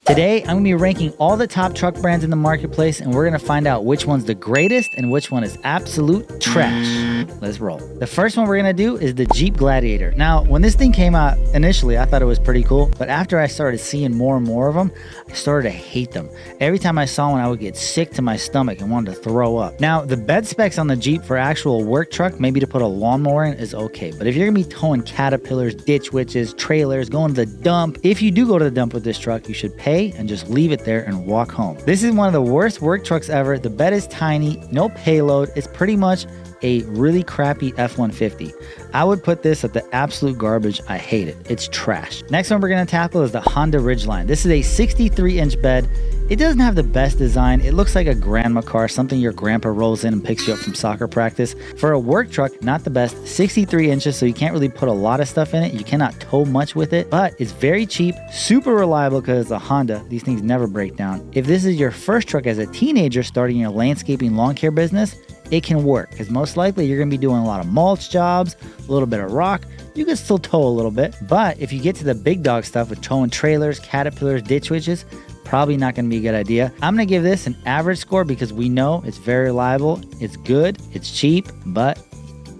Today, I'm going to be ranking all the top truck brands in the marketplace, and we're going to find out which one's the greatest and which one is absolute trash. Let's roll. The first one we're going to do is the Jeep Gladiator. Now, when this thing came out, initially, I thought it was pretty cool, but after I started seeing more and more of them, I started to hate them. Every time I saw one, I would get sick to my stomach and wanted to throw up. Now, the bed specs on the Jeep for actual work truck, maybe to put a lawnmower in, is okay, but if you're going to be towing Caterpillars, ditch witches, trailers, going to the dump, if you do go to the dump with this truck, you should pay and just leave it there and walk home. This is one of the worst work trucks ever. The bed is tiny, no payload. It's pretty much a really crappy F-150. I would put this at the absolute garbage. I hate it. It's trash. Next one we're going to tackle is the Honda Ridgeline. This is a 63-inch bed. It doesn't have the best design. It looks like a grandma car, something your grandpa rolls in and picks you up from soccer practice. For a work truck, not the best. 63 inches, so you can't really put a lot of stuff in it. You cannot tow much with it, but it's very cheap, super reliable because it's a Honda. These things never break down. If this is your first truck as a teenager starting your landscaping lawn care business, it can work because most likely you're going to be doing a lot of mulch jobs, a little bit of rock. You can still tow a little bit, but if you get to the big dog stuff with towing trailers, Caterpillars, ditch witches, probably not going to be a good idea. I'm going to give this an average score because we know it's very reliable, it's good, it's cheap, but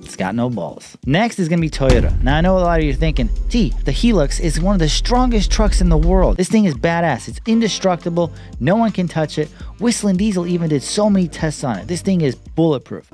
it's got no balls. Next is going to be Toyota. Now, I know a lot of you are thinking, T, the Helix is one of the strongest trucks in the world. This thing is badass. It's indestructible. No one can touch it. Whistling Diesel even did so many tests on it. This thing is bulletproof.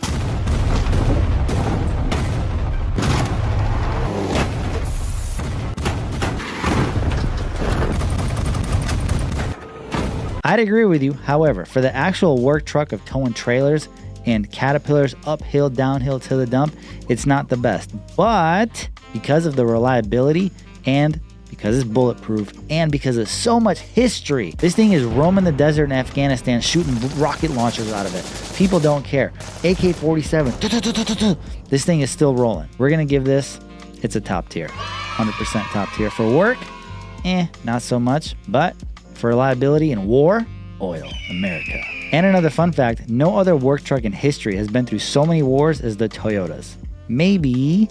I'd agree with you. However, for the actual work truck of towing trailers and Caterpillars uphill, downhill to the dump, it's not the best. But because of the reliability and because it's bulletproof and because of so much history, this thing is roaming the desert in Afghanistan shooting rocket launchers out of it. People don't care. AK-47, this thing is still rolling. We're going to give this, it's a top tier, 100% top tier. For work, not so much, but for reliability and war, oil, America. And another fun fact, no other work truck in history has been through so many wars as the Toyotas. Maybe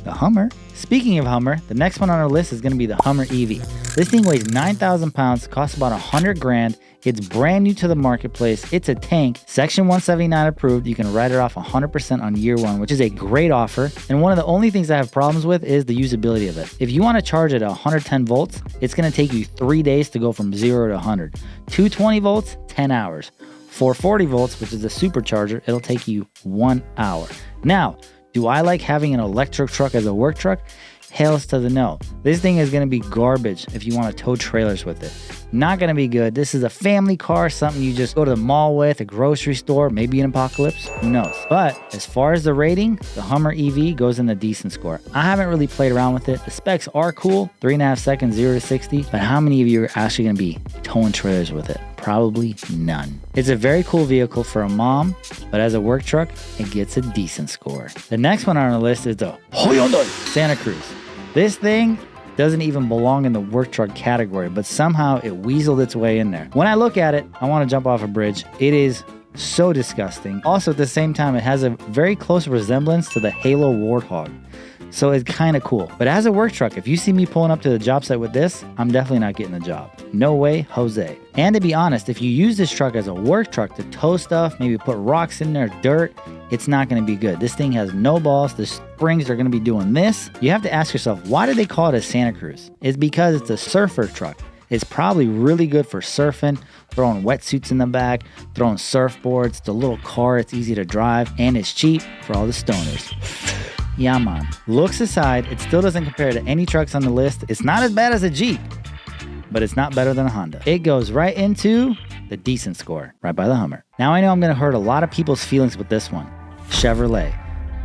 the Hummer. Speaking of Hummer, the next one on our list is going to be the Hummer EV. This thing weighs 9,000 pounds, costs about 100 grand. It's brand new to the marketplace. It's a tank, Section 179 approved. You can write it off 100% on year one, which is a great offer. And one of the only things I have problems with is the usability of it. If you want to charge it at 110 volts, it's going to take you 3 days to go from 0 to 100. 220 volts, 10 hours. 440 volts, which is a supercharger, it'll take you 1 hour. Now, do I like having an electric truck as a work truck? Hells to the no. This thing is going to be garbage if you want to tow trailers with it. Not going to be good. This is a family car, something you just go to the mall with, a grocery store, maybe an apocalypse, who knows. But as far as the rating, the Hummer EV goes in a decent score. I haven't really played around with it. The specs are cool, 3.5 seconds, 0 to 60, but how many of you are actually going to be towing trailers with it? Probably none. It's a very cool vehicle for a mom, but as a work truck, it gets a decent score. The next one on our list is the Hyundai Santa Cruz. This thing doesn't even belong in the work truck category, but somehow it weaseled its way in there. When I look at it, I want to jump off a bridge. It is so disgusting. Also, at the same time, it has a very close resemblance to the Halo Warthog. So it's kind of cool. But as a work truck, if you see me pulling up to the job site with this, I'm definitely not getting the job. No way, Jose. And to be honest, if you use this truck as a work truck to tow stuff, maybe put rocks in there, dirt, it's not going to be good. This thing has no balls. The springs are going to be doing this. You have to ask yourself, why do they call it a Santa Cruz? It's because it's a surfer truck. It's probably really good for surfing, throwing wetsuits in the back, throwing surfboards. It's a little car. It's easy to drive, and it's cheap for all the stoners. Yeah, man. Looks aside, it still doesn't compare to any trucks on the list. It's not as bad as a Jeep, but it's not better than a Honda. It goes right into the decent score, right by the Hummer. Now I know I'm going to hurt a lot of people's feelings with this one. Chevrolet.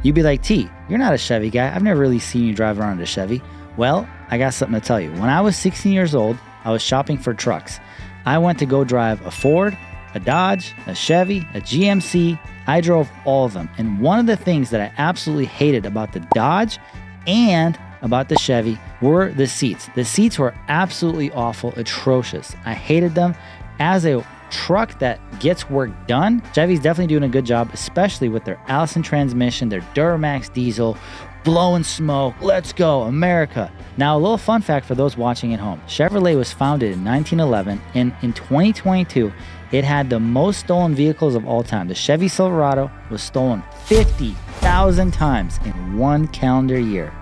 You'd be like, T, you're not a Chevy guy. I've never really seen you drive around a Chevy. Well, I got something to tell you. When I was 16 years old, I was shopping for trucks. I went to go drive a Ford, a Dodge, a Chevy, a GMC. I drove all of them. And one of the things that I absolutely hated about the Dodge and about the Chevy were the seats. The seats were absolutely awful, atrocious. I hated them. As a truck that gets work done, Chevy's definitely doing a good job, especially with their Allison transmission, their Duramax diesel, blowing smoke. Let's go, America. Now, a little fun fact for those watching at home. Chevrolet was founded in 1911, and in 2022, it had the most stolen vehicles of all time. The Chevy Silverado was stolen 50,000 times in one calendar year.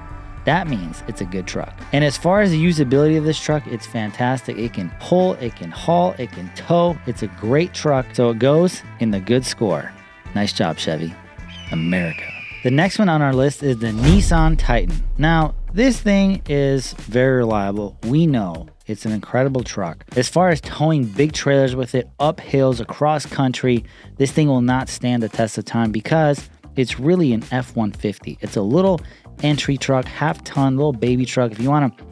That means it's a good truck. And as far as the usability of this truck, it's fantastic. It can pull, it can haul, it can tow. It's a great truck, so it goes in the good score. Nice job, Chevy. America. The next one on our list is the Nissan Titan. Now, this thing is very reliable. We know it's an incredible truck. As far as towing big trailers with it, up hills, across country, this thing will not stand the test of time because it's really an F-150. It's a little entry truck, half-ton, little baby truck. If you want to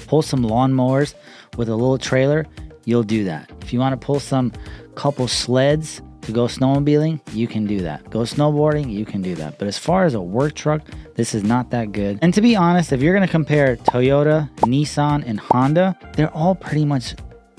pull some lawnmowers with a little trailer, you'll do that. If you want to pull some couple sleds to go snowmobiling, you can do that. Go snowboarding, you can do that. But as far as a work truck, this is not that good. And to be honest, if you're going to compare Toyota, Nissan, and Honda, they're all pretty much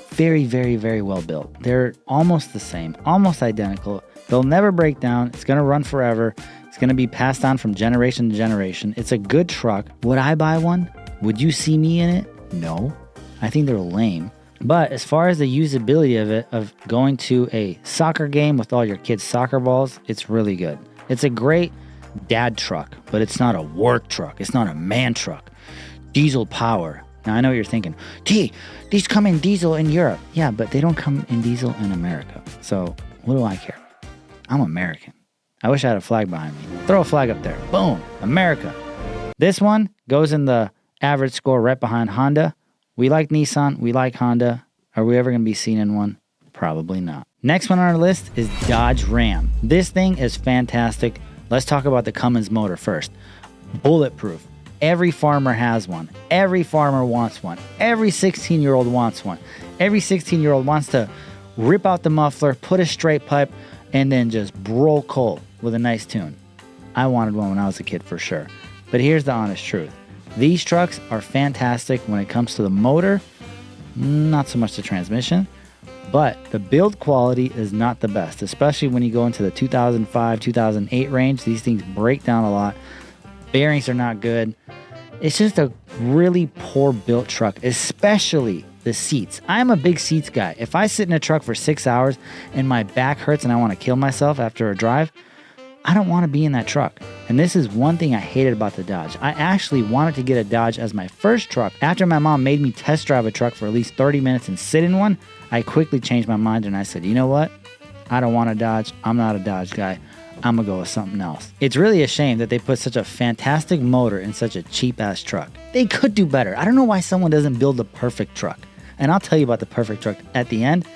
very, very, very well built. They're almost the same, almost identical. They'll never break down. It's going to run forever. It's going to be passed on from generation to generation. It's a good truck. Would I buy one? Would you see me in it? No. I think they're lame. But as far as the usability of it, of going to a soccer game with all your kids' soccer balls, it's really good. It's a great dad truck, but it's not a work truck. It's not a man truck. Diesel power. Now, I know what you're thinking, these come in diesel in Europe. Yeah, but they don't come in diesel in America. So what do I care? I'm American. I wish I had a flag behind me. Throw a flag up there. Boom. America. This one goes in the average score right behind Honda. We like Nissan. We like Honda. Are we ever going to be seen in one? Probably not. Next one on our list is Dodge Ram. This thing is fantastic. Let's talk about the Cummins motor first. Bulletproof. Every farmer has one. Every farmer wants one. Every 16-year-old wants one. Every 16-year-old wants to rip out the muffler, put a straight pipe, and then just roll coal with a nice tune. I wanted one when I was a kid for sure. But here's the honest truth. These trucks are fantastic when it comes to the motor, not so much the transmission, but the build quality is not the best, especially when you go into the 2005, 2008 range. These things break down a lot. Bearings are not good. It's just a really poor built truck, especially the seats. I'm a big seats guy. If I sit in a truck for 6 hours and my back hurts and I want to kill myself after a drive, I don't want to be in that truck. And this is one thing I hated about the Dodge. I actually wanted to get a Dodge as my first truck. After my mom made me test drive a truck for at least 30 minutes and sit in one, I quickly changed my mind and I said, you know what? I don't want a Dodge. I'm not a Dodge guy. I'm gonna go with something else. It's really a shame that they put such a fantastic motor in such a cheap ass truck. They could do better. I don't know why someone doesn't build the perfect truck. And I'll tell you about the perfect truck at the end,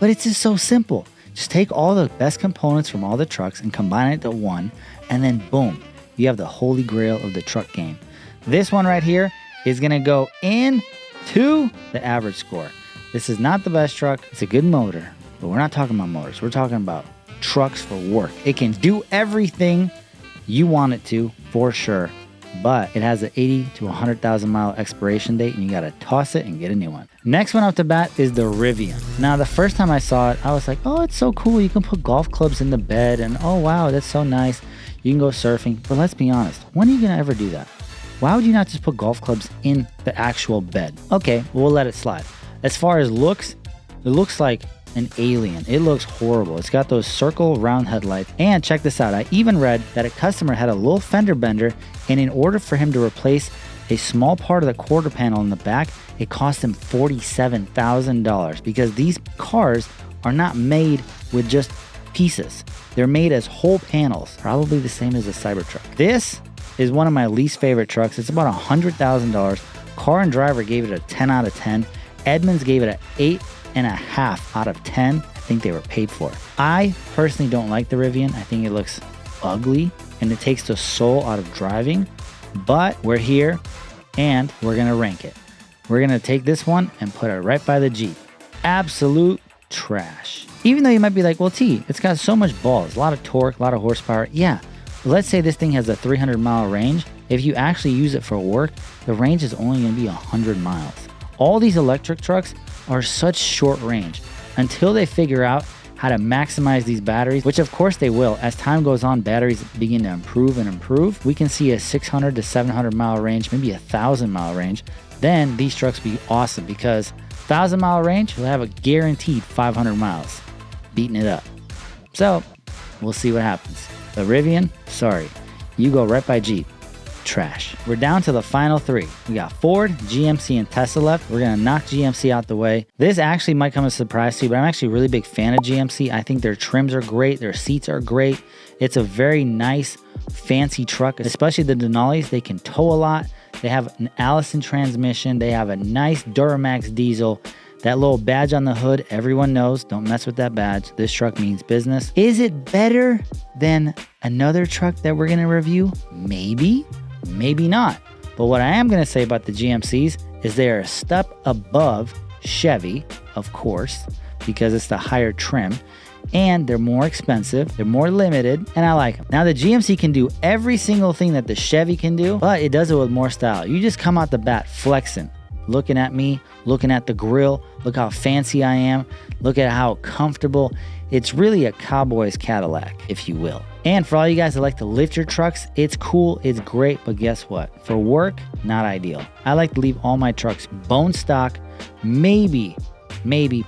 but it's just so simple. Just take all the best components from all the trucks and combine it to one, and then boom, you have the holy grail of the truck game. This one right here is gonna go into the average score. This is not the best truck. It's a good motor, but we're not talking about motors. We're talking about trucks for work. It can do everything you want it to, for sure, but it has an 80 to 100,000 mile expiration date and you gotta toss it and get a new one. Next one off the bat is the Rivian. Now, the first time I saw it, I was like, oh, it's so cool. You can put golf clubs in the bed and oh, wow, that's so nice. You can go surfing. But let's be honest, when are you gonna ever do that? Why would you not just put golf clubs in the actual bed? Okay, we'll let it slide. As far as looks, it looks like an alien. It looks horrible. It's got those circle round headlights. And check this out. I even read that a customer had a little fender bender, and in order for him to replace a small part of the quarter panel in the back, it cost him $47,000 because these cars are not made with just pieces. They're made as whole panels, probably the same as a Cybertruck. This is one of my least favorite trucks. It's about $100,000. Car and Driver gave it a 10 out of 10. Edmunds gave it an 8.5 out of 10. I think they were paid for. I personally don't like the Rivian. I think it looks ugly and it takes the soul out of driving, but we're here and we're gonna rank it. We're gonna take this one and put it right by the Jeep. Absolute trash. Even though you might be like, well, T, it's got so much balls, a lot of torque, a lot of horsepower. Yeah, let's say this thing has a 300-mile range. If you actually use it for work, the range is only gonna be 100 miles. All these electric trucks are such short range until they figure out how to maximize these batteries, which of course they will. As time goes on, batteries begin to improve and improve. We can see a 600 to 700 mile range, maybe a 1,000-mile range. Then these trucks be awesome because 1,000-mile range, you'll have a guaranteed 500 miles, beating it up. So we'll see what happens. The Rivian, sorry, you go right by Jeep. Trash. We're down to the final three. We got Ford, GMC, and Tesla left. We're gonna knock GMC out the way. This actually might come as a surprise to you, but I'm actually a really big fan of GMC. I think their trims are great, their seats are great. It's a very nice, fancy truck, especially the Denali's. They can tow a lot. They have an Allison transmission. They have a nice Duramax diesel. That little badge on the hood, everyone knows. Don't mess with that badge. This truck means business. Is it better than another truck that we're gonna review? Maybe. Maybe not. But what I am going to say about the GMCs is they are a step above Chevy, of course, because it's the higher trim, and they're more expensive, they're more limited, and I like them. Now the GMC can do every single thing that the Chevy can do, but it does it with more style. You just come out the bat flexing, looking at me, looking at the grill, look how fancy I am, look at how comfortable. It's really a cowboy's Cadillac, if you will. And for all you guys that like to lift your trucks, it's cool, it's great, but guess what? For work, not ideal. I like to leave all my trucks bone stock, maybe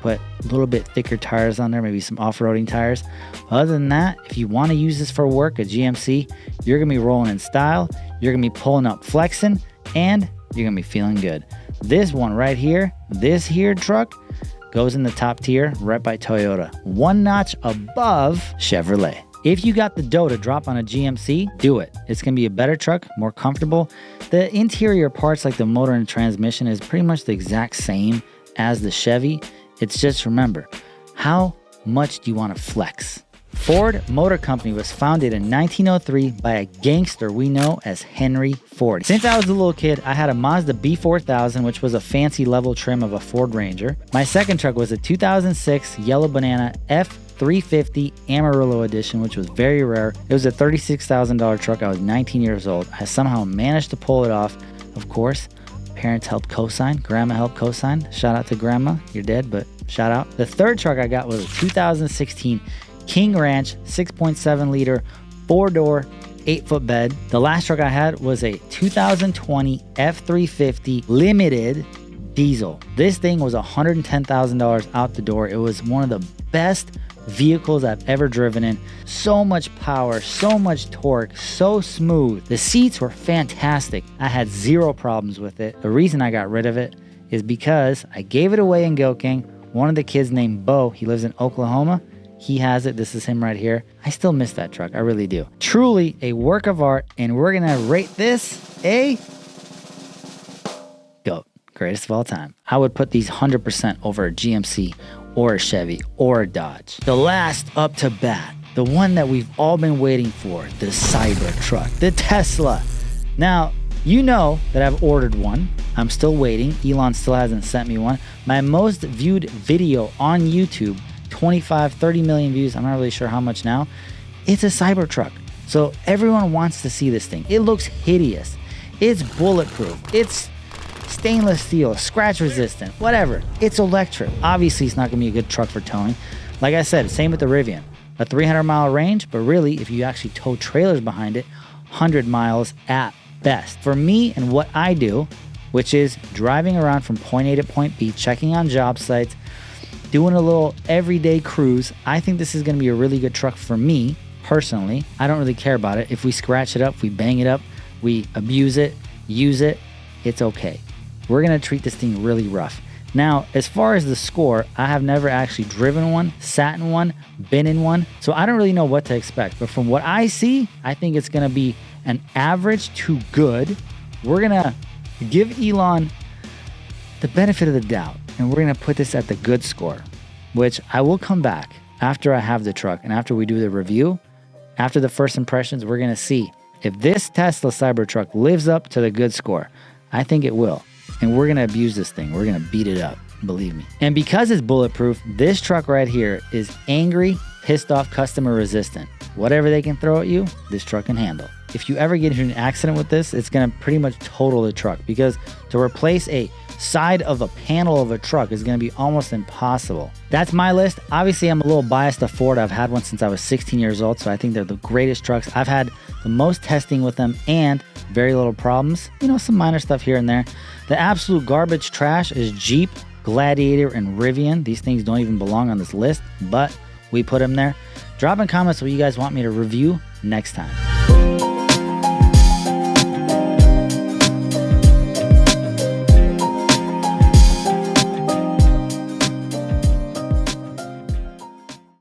put a little bit thicker tires on there, maybe some off-roading tires. Other than that, if you want to use this for work, a GMC, you're going to be rolling in style, you're going to be pulling up flexing, and you're going to be feeling good. This one right here, this here truck, goes in the top tier right by Toyota, one notch above Chevrolet. If you got the dough to drop on a GMC, do it. It's gonna be a better truck, more comfortable. The interior parts like the motor and transmission is pretty much the exact same as the Chevy. It's just, remember, how much do you wanna flex? Ford Motor Company was founded in 1903 by a gangster we know as Henry Ford. Since I was a little kid, I had a Mazda B4000, which was a fancy level trim of a Ford Ranger. My second truck was a 2006 Yellow Banana F350 Amarillo edition, which was very rare. It was a $36,000 truck. I was 19 years old. I somehow managed to pull it off. Of course, parents helped co-sign, grandma helped co-sign. Shout out to grandma, you're dead, but shout out. The third truck I got was a 2016 King Ranch 6.7 liter 4-door 8-foot bed. The last truck I had was a 2020 F350 limited diesel. This thing was $110,000 out the door. It was one of the best vehicles I've ever driven in. So much power, so much torque, so smooth. The seats were fantastic. I had zero problems with it. The reason I got rid of it is because I gave it away in G.O.A.T Gang. One of the kids named Bo, he lives in Oklahoma. He has it. This is him right here. I still miss that truck. I really do. Truly a work of art, and we're going to rate this a GOAT. Greatest of all time. I would put these 100% over a GMC or a Chevy or a Dodge. The last up to bat, the one that we've all been waiting for, the Cybertruck, the Tesla. Now, you know that I've ordered one. I'm still waiting. Elon still hasn't sent me one. My most viewed video on YouTube, 30 million views. I'm not really sure how much now. It's a Cybertruck. So everyone wants to see this thing. It looks hideous. It's bulletproof. It's stainless steel, scratch resistant, whatever. It's electric. Obviously, it's not going to be a good truck for towing. Like I said, same with the Rivian. A 300-mile range, but really, if you actually tow trailers behind it, 100 miles at best. For me and what I do, which is driving around from point A to point B, checking on job sites, doing a little everyday cruise, I think this is going to be a really good truck for me, personally. I don't really care about it. If we scratch it up, we bang it up, we abuse it, use it, it's okay. We're going to treat this thing really rough. Now, as far as the score, I have never actually driven one, sat in one, been in one, so I don't really know what to expect. But from what I see, I think it's going to be an average to good. We're going to give Elon the benefit of the doubt, and we're going to put this at the good score, which I will come back after I have the truck and after we do the review. After the first impressions, we're going to see if this Tesla Cybertruck lives up to the good score. I think it will. And we're going to abuse this thing. We're going to beat it up, believe me. And because it's bulletproof, this truck right here is angry, pissed off, customer resistant. Whatever they can throw at you, this truck can handle. If you ever get into an accident with this, it's going to pretty much total the truck, because to replace a side of a panel of a truck is going to be almost impossible. That's my list. Obviously, I'm a little biased to Ford. I've had one since I was 16 years old, so I think they're the greatest trucks. I've had the most testing with them and very little problems. You know, some minor stuff here and there. The absolute garbage trash is Jeep, Gladiator, and Rivian. These things don't even belong on this list, but we put them there. Drop in comments what you guys want me to review next time.